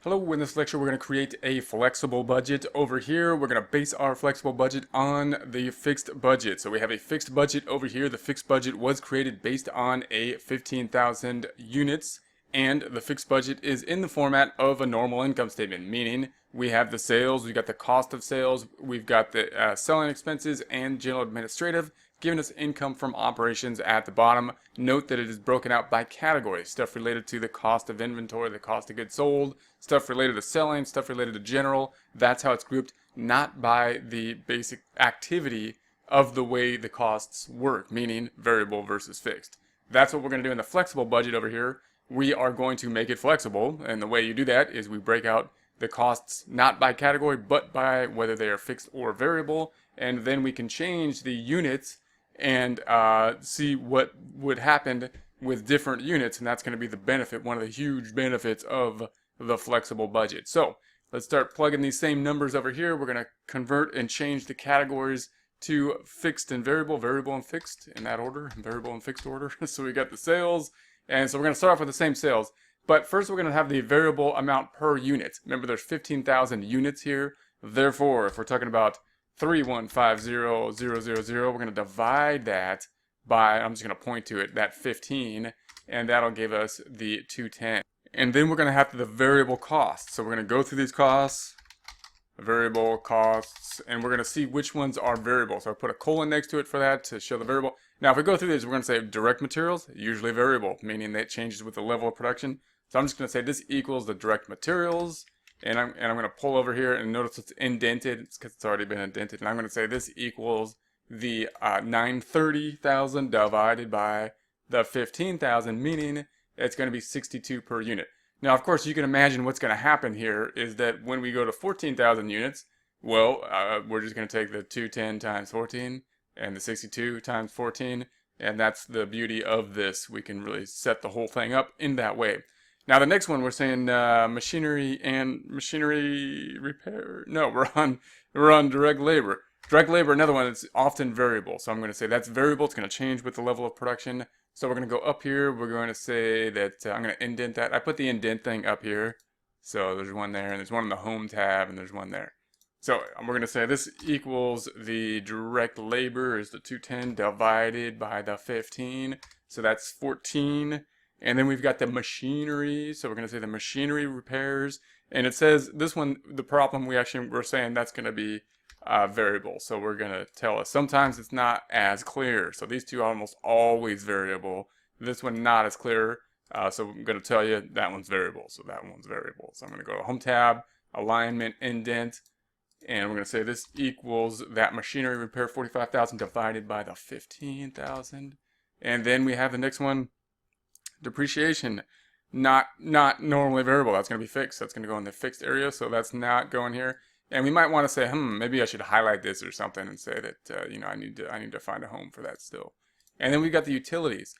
Hello, in this lecture we're going to create a flexible budget. Over here we're going to base our flexible budget on the fixed budget. So we have a fixed budget over here. The fixed budget was created based on a 15,000 units, and the fixed budget is in the format of a normal income statement, meaning we have the sales, we've got the cost of sales, we've got the selling expenses and general administrative, giving us income from operations at the bottom. Note that it is broken out by category. Stuff related to the cost of inventory, the cost of goods sold, stuff related to selling, stuff related to general. That's how it's grouped, not by the basic activity of the way the costs work, meaning variable versus fixed. That's what we're going to do in the flexible budget over here. We are going to make it flexible, and the way you do that is we break out the costs not by category, but by whether they are fixed or variable, and then we can change the units and see what would happen with different units, and that's going to be the benefit, one of the huge benefits of the flexible budget. So let's start plugging these same numbers over here. We're going to convert and change the categories to fixed and variable, variable and fixed in that order, variable and fixed order. So we got the sales, and so we're going to start off with the same sales. But first we're going to have the variable amount per unit. Remember, there's 15,000 units here. Therefore, if we're talking about 3150000, we're going to divide that by, I'm just going to point to it, that 15, and that'll give us the 210. And then we're going to have the variable costs. So we're going to go through these costs, variable costs, and we're going to see which ones are variable. So I put a colon next to it for that to show the variable. Now if we go through these, we're going to say direct materials, usually variable, meaning that changes with the level of production. So I'm just going to say this equals the direct materials. And I'm going to pull over here and notice it's indented. It's because it's already been indented. And I'm going to say this equals the 930,000 divided by the 15,000, meaning it's going to be 62 per unit. Now, of course, you can imagine what's going to happen here is that when we go to 14,000 units, well, we're just going to take the 210 times 14 and the 62 times 14. And that's the beauty of this. We can really set the whole thing up in that way. Now the next one we're saying machinery repair. No, we're on direct labor. Direct labor, another one that's often variable. So I'm going to say that's variable. It's going to change with the level of production. So we're going to go up here. We're going to say that I'm going to indent that. I put the indent thing up here. So there's one there, and there's one in the home tab, and there's one there. So we're going to say this equals the direct labor is the 210 divided by the 15. So that's 14. And then we've got the machinery. So we're going to say the machinery repairs. And it says this one, the problem we're saying that's going to be variable. So we're going to tell us sometimes it's not as clear. So these two are almost always variable. This one not as clear. So I'm going to tell you that one's variable. So that one's variable. So I'm going to go to home tab, alignment, indent. And we're going to say this equals that machinery repair 45,000 divided by the 15,000. And then we have the next one. Depreciation, not normally variable. That's going to be fixed. That's going to go in the fixed area, so that's not going here. And we might want to say, maybe I should highlight this or something and say that I need to find a home for that still. And then we've got the utilities.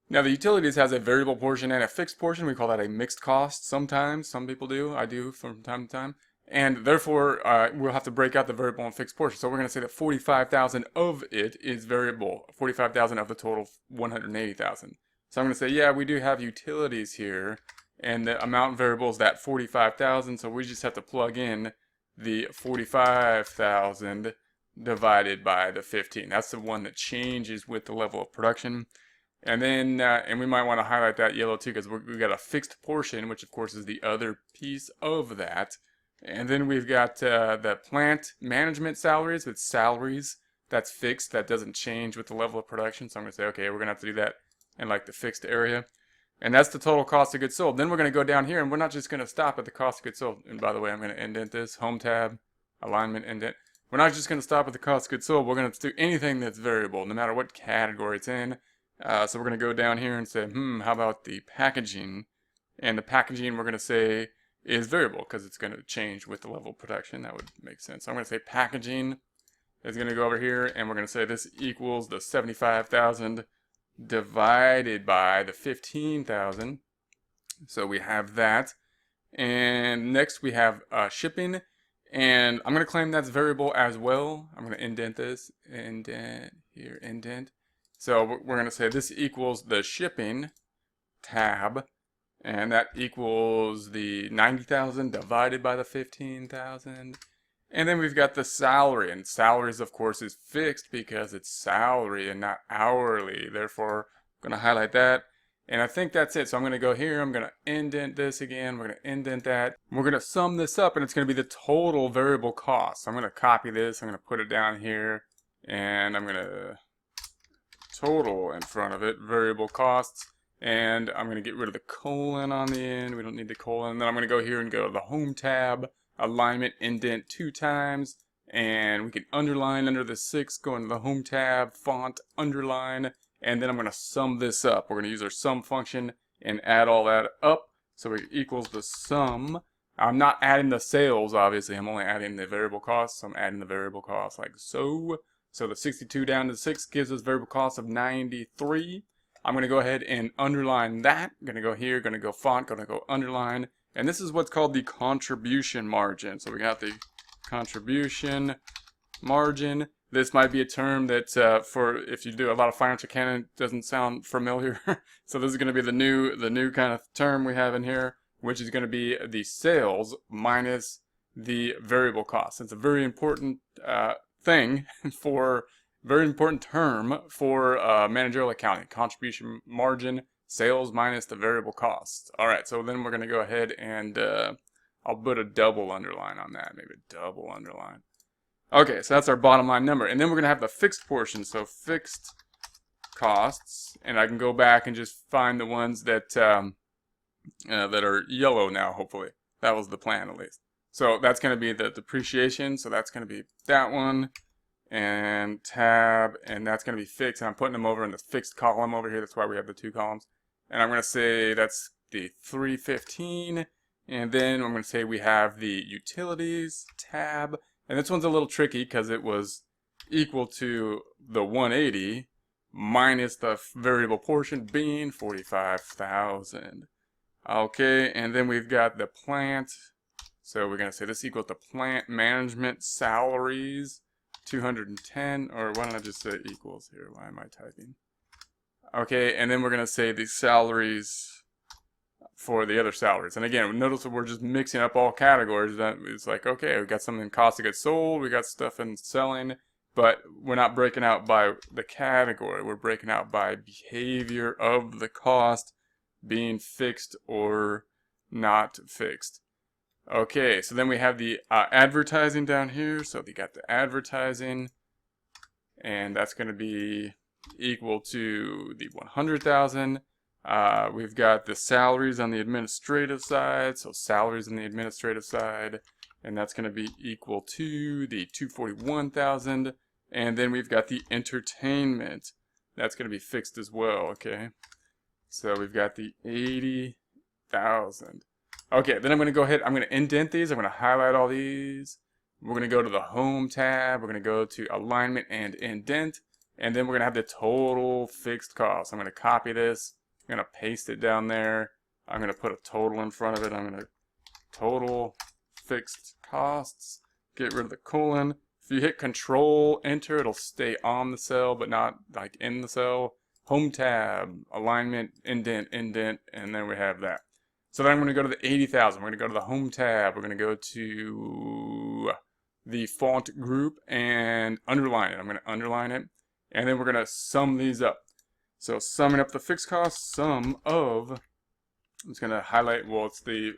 Now the utilities has a variable portion and a fixed portion. We call that a mixed cost. Sometimes some people do. I do from time to time. And therefore, we'll have to break out the variable and fixed portion. So we're going to say that 45,000 of it is variable. 45,000 of the total 180,000. So I'm going to say, yeah, we do have utilities here, and the amount variable is that 45,000, so we just have to plug in the 45,000 divided by the 15. That's the one that changes with the level of production. And then, and we might want to highlight that yellow too, because we've got a fixed portion, which of course is the other piece of that. And then we've got the plant management salaries with salaries. That's fixed. That doesn't change with the level of production. So I'm going to say, okay, we're going to have to do that in like the fixed area. And that's the total cost of goods sold. Then we're going to go down here, and we're not just going to stop at the cost of goods sold. And by the way, I'm going to indent this, home tab, alignment, indent. We're not just going to stop at the cost of goods sold. We're going to do anything that's variable, no matter what category it's in. So we're going to go down here and say, how about the packaging? And the packaging we're going to say is variable because it's going to change with the level of production. That would make sense. So I'm going to say packaging is going to go over here, and we're going to say this equals the 75,000 divided by the 15,000. So we have that. And next we have shipping. And I'm going to claim that's variable as well. I'm going to indent this. Indent here, indent. So we're going to say this equals the shipping tab. And that equals the 90,000 divided by the 15,000. And then we've got the salary, and salaries of course is fixed because it's salary and not hourly. Therefore, I'm going to highlight that. And I think that's it. So I'm going to go here, I'm going to indent this again, we're going to indent that. We're going to sum this up and it's going to be the total variable cost. So I'm going to copy this, I'm going to put it down here, and I'm going to total in front of it, variable costs. And I'm going to get rid of the colon on the end. We don't need the colon. And then I'm going to go here and go to the Home tab, alignment, indent 2 times. And we can underline under the 6, go into the Home tab, font, underline. And then I'm going to sum this up. We're going to use our sum function and add all that up. So it equals the sum. I'm not adding the sales, obviously. I'm only adding the variable costs. So I'm adding the variable costs like so. So the 62 down to 6 gives us variable cost of 93. I'm going to go ahead and underline that. I'm going to go here, going to go font, going to go underline. And this is what's called the contribution margin. So we got the contribution margin. This might be a term that for if you do a lot of financial accounting doesn't sound familiar. So this is going to be the new kind of term we have in here, which is going to be the sales minus the variable cost. It's a very important thing for very important term for managerial accounting. Contribution margin, sales minus the variable costs. All right, so then we're going to go ahead and I'll put a double underline on that, maybe a double underline. Okay, so that's our bottom line number. And then we're going to have the fixed portion, so fixed costs. And I can go back and just find the ones that, that are yellow now, hopefully. That was the plan, at least. So that's going to be the depreciation, so that's going to be that one. And tab, and that's going to be fixed, and I'm putting them over in the fixed column over here. That's why we have the 2 columns. And I'm going to say that's the 315, and then I'm going to say we have the utilities tab, and this one's a little tricky because it was equal to the 180 minus the variable portion being 45,000. Okay, and then we've got the plant, so we're going to say this equals to plant management salaries. 210, or why don't I just say equals here? Why am I typing? Okay, and then we're going to say the salaries for the other salaries. And again, notice that we're just mixing up all categories. That it's like, okay, we got something in cost of goods sold, we got stuff in selling, but we're not breaking out by the category. We're breaking out by behavior of the cost being fixed or not fixed. Okay, so then we have the advertising down here. So we got the advertising, and that's going to be equal to the 100,000. We've got the salaries on the administrative side, so salaries on the administrative side, and that's going to be equal to the 241,000. And then we've got the entertainment. That's going to be fixed as well, okay? So we've got the 80,000. Okay, then I'm going to go ahead, I'm going to indent these, I'm going to highlight all these. We're going to go to the Home tab, we're going to go to Alignment and Indent, and then we're going to have the total fixed cost. I'm going to copy this, I'm going to paste it down there, I'm going to put a total in front of it, I'm going to total fixed costs, get rid of the colon. If you hit Control Enter, it'll stay on the cell, but not like in the cell. Home tab, Alignment, Indent, Indent, and then we have that. So then I'm going to go to the 80,000. We're going to go to the Home tab. We're going to go to the font group and underline it. I'm going to underline it. And then we're going to sum these up. So summing up the fixed cost, sum of, I'm just going to highlight, well, it's the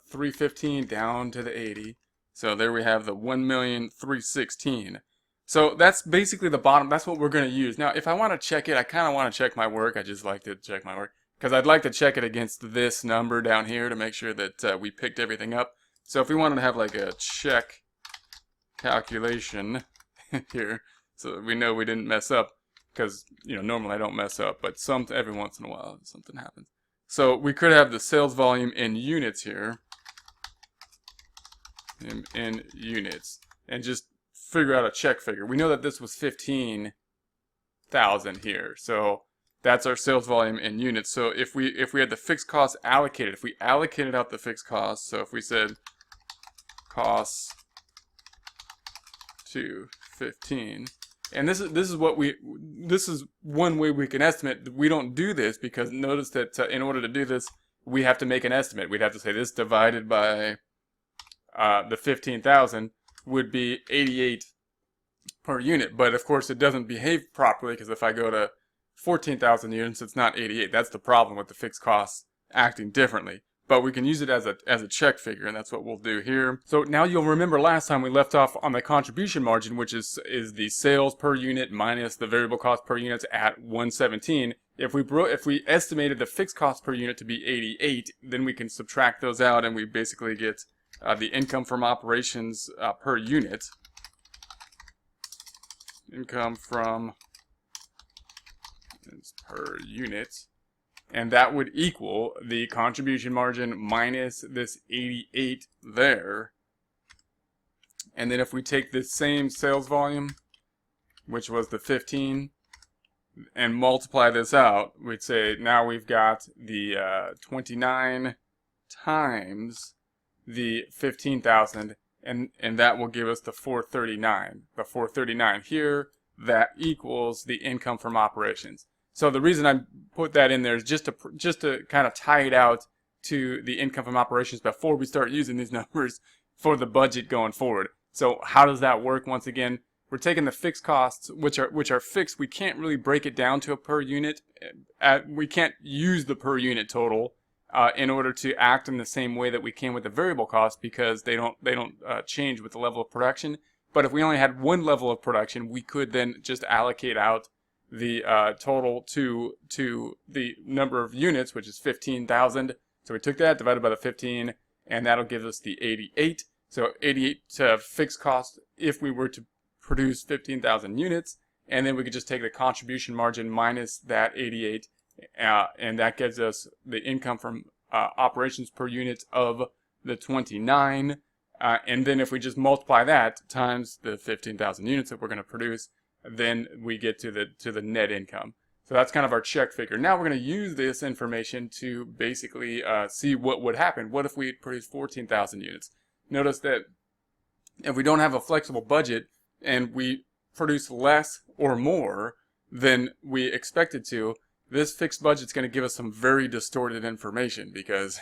315 down to the 80. So there we have the 1,316,000. So that's basically the bottom. That's what we're going to use. Now, if I want to check it, I kind of want to check my work. I just like to check my work, because I'd like to check it against this number down here to make sure that we picked everything up. So if we wanted to have like a check calculation here, so we know we didn't mess up, because normally I don't mess up, but every once in a while something happens. So we could have the sales volume in units here, in units, and just figure out a check figure. We know that this was 15,000 here, so that's our sales volume in units. So if we had the fixed costs allocated, if we allocated out the fixed costs, so if we said costs to 15, and this is one way we can estimate. We don't do this because notice that in order to do this, we have to make an estimate. We'd have to say this divided by the 15,000 would be 88 per unit. But of course it doesn't behave properly, because if I go to 14,000 units, it's not 88. That's the problem with the fixed costs acting differently. But we can use it as a check figure, and that's what we'll do here. So now you'll remember last time we left off on the contribution margin, which is the sales per unit minus the variable cost per unit at 117. If we estimated the fixed cost per unit to be 88, then we can subtract those out, and we basically get the income from operations per unit. Income from per unit. And that would equal the contribution margin minus this 88 there. And then if we take this same sales volume, which was the 15, and multiply this out, we'd say now we've got the 29 times the 15,000, and that will give us the 439. The 439 here, that equals the income from operations. So the reason I put that in there is just to kind of tie it out to the income from operations before we start using these numbers for the budget going forward. So how does that work? Once again, we're taking the fixed costs, which are fixed. We can't really break it down to a per unit. We can't use the per unit total in order to act in the same way that we can with the variable costs, because they don't change with the level of production. But if we only had one level of production, we could then just allocate out the total to the number of units, which is 15,000. So we took that, divided by the 15, and that'll give us the 88. So 88 fixed cost if we were to produce 15,000 units, and then we could just take the contribution margin minus that 88, and that gives us the income from operations per unit of the 29. And then if we just multiply that times the 15,000 units that we're going to produce, then we get to the net income. So that's kind of our check figure. Now we're going to use this information to basically see what would happen. What if we had produced 14,000 units? Notice that if we don't have a flexible budget and we produce less or more than we expected to, this fixed budget's going to give us some very distorted information, because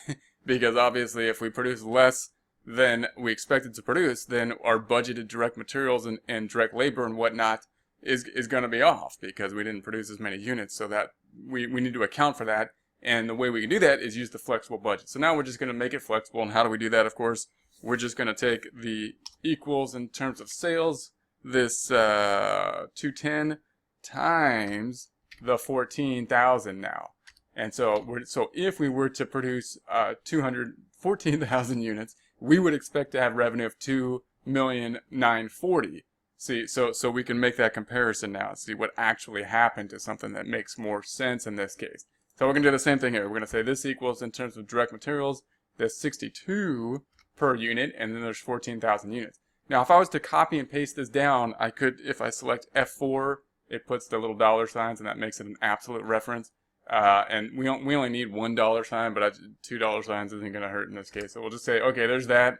obviously if we produce less than we expected to produce, then our budgeted direct materials and direct labor and whatnot is going to be off, because we didn't produce as many units. So that we need to account for that, and the way we can do that is use the flexible budget. So now we're just going to make it flexible. And how do we do that? Of course, we're just going to take the equals in terms of sales, this 210 times the 14,000 now. And so if we were to produce 214,000 units, we would expect to have revenue of 2,940,000. See, so we can make that comparison now, see what actually happened to something that makes more sense in this case. So we're going to do the same thing here. We're going to say this equals, in terms of direct materials, there's 62 per unit, and then there's 14,000 units. Now, if I was to copy and paste this down, I could, if I select F4, it puts the little dollar signs, and that makes it an absolute reference. And we only need $1 sign, but $2 signs isn't going to hurt in this case. So we'll just say, okay, there's that.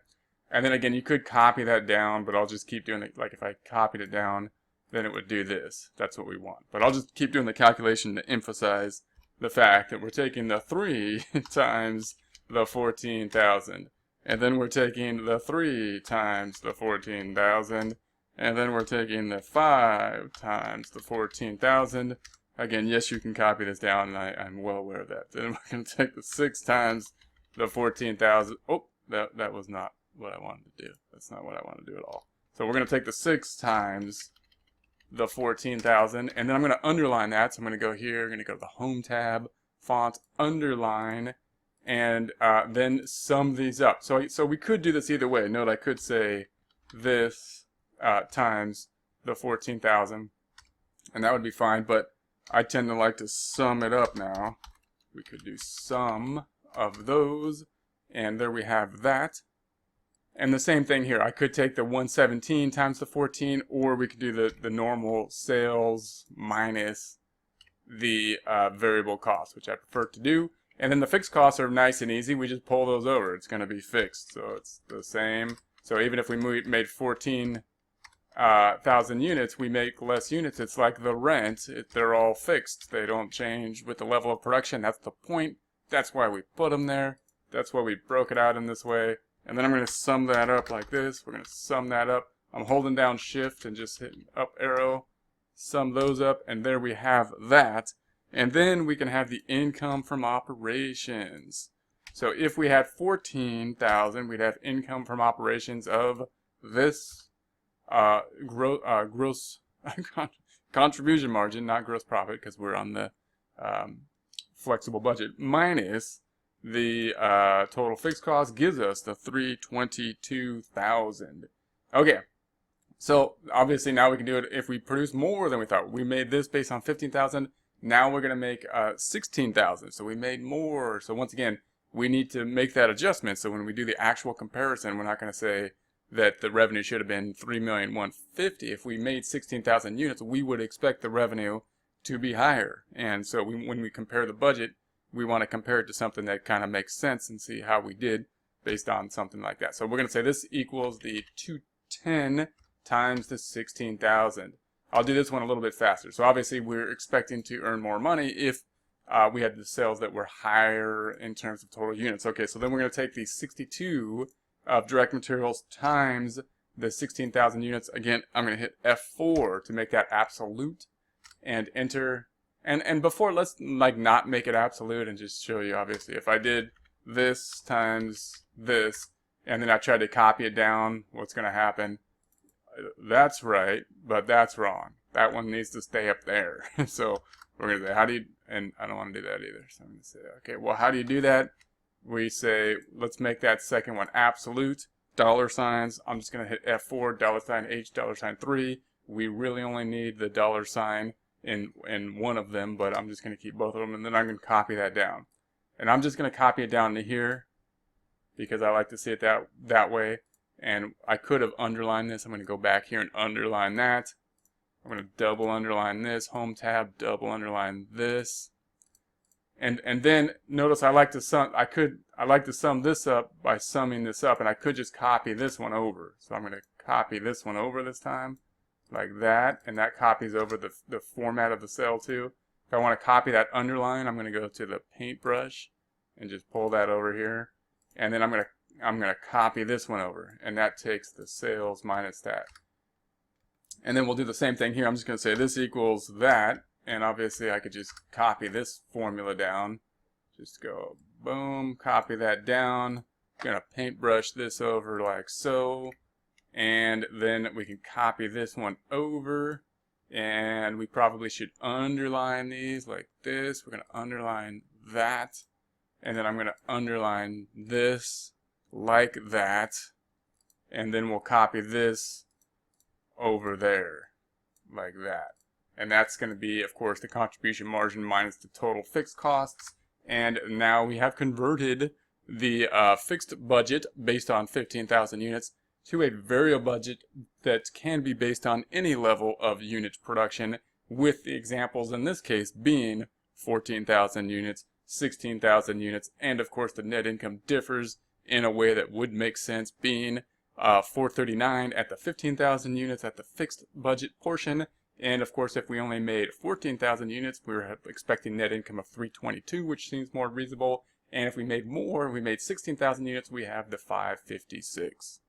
And then again, you could copy that down, but I'll just keep doing it. Like if I copied it down, then it would do this. That's what we want. But I'll just keep doing the calculation to emphasize the fact that we're taking the 3 times the 14,000. And then we're taking the 3 times the 14,000. And then we're taking the 5 times the 14,000. Again, yes, you can copy this down, and I'm well aware of that. Then we're going to take the 6 times the 14,000. Oh, that was not what I wanted to do. That's not what I want to do at all. So we're going to take the 6 times the 14,000, and then I'm going to underline that. So I'm going to go here, I'm going to go to the Home tab, Font, Underline, and then sum these up. So we could do this either way. Note I could say this times the 14,000, and that would be fine, but I tend to like to sum it up now. We could do sum of those, and there we have that. And the same thing here. I could take the 117 times the 14, or we could do the normal sales minus the variable costs, which I prefer to do. And then the fixed costs are nice and easy. We just pull those over. It's going to be fixed, so it's the same. So even if we made 14,000 units, we make less units. It's like the rent. They're all fixed. They don't change with the level of production. That's the point That's why we put them there. That's why we broke it out in this way. And then I'm going to sum that up like this. We're going to sum that up. I'm holding down shift and just hitting up arrow. Sum those up, and there we have that. And then we can have the income from operations. So if we had 14,000, we'd have income from operations of this gross contribution margin, not gross profit, because we're on the flexible budget, minus the total fixed cost gives us the 322,000. Okay, so obviously now we can do it if we produce more than we thought. We made this based on 15,000. Now we're going to make 16,000. So we made more. So once again, we need to make that adjustment. So when we do the actual comparison, we're not going to say that the revenue should have been 3,150,000. If we made 16,000 units, we would expect the revenue to be higher. And so when we compare the budget, we want to compare it to something that kind of makes sense and see how we did based on something like that. So we're going to say this equals the 210 times the 16,000. I'll do this one a little bit faster. So obviously we're expecting to earn more money if we had the sales that were higher in terms of total units. Okay, so then we're going to take the 62 of direct materials times the 16,000 units. Again, I'm going to hit F4 to make that absolute and enter. And before, let's like not make it absolute and just show you, obviously, if I did this times this, and then I tried to copy it down, what's going to happen? That's right, but that's wrong. That one needs to stay up there. So we're going to say, how do you, and I don't want to do that either. So I'm going to say, okay, well, how do you do that? We say, let's make that second one absolute, dollar signs. I'm just going to hit F4, $H, $3. We really only need the dollar sign in one of them, but I'm just going to keep both of them, and then I'm going to copy that down. And I'm just going to copy it down to here because I like to see it that way. And I could have underlined this. I'm going to go back here and underline that. I'm going to double underline this, home tab, double underline this. And then notice I like to sum this up by summing this up, and I could just copy this one over. So I'm going to copy this one over this time, like that, and that copies over the format of the cell too. If I want to copy that underline, I'm going to go to the paintbrush and just pull that over here, and then I'm going to copy this one over, and that takes the sales minus that. And then we'll do the same thing here. I'm just going to say this equals that, and obviously I could just copy this formula down. Just go boom, copy that down. I'm going to paintbrush this over like so. And then we can copy this one over, and we probably should underline these like this. We're going to underline that, and then I'm going to underline this like that, and then we'll copy this over there like that. And that's going to be, of course, the contribution margin minus the total fixed costs. And now we have converted the fixed budget based on 15,000 units to a variable budget that can be based on any level of unit production, with the examples in this case being 14,000 units, 16,000 units, and of course the net income differs in a way that would make sense, being 439 at the 15,000 units at the fixed budget portion, and of course if we only made 14,000 units, we were expecting net income of 322, which seems more reasonable, and if we made more, we made 16,000 units, we have the 556.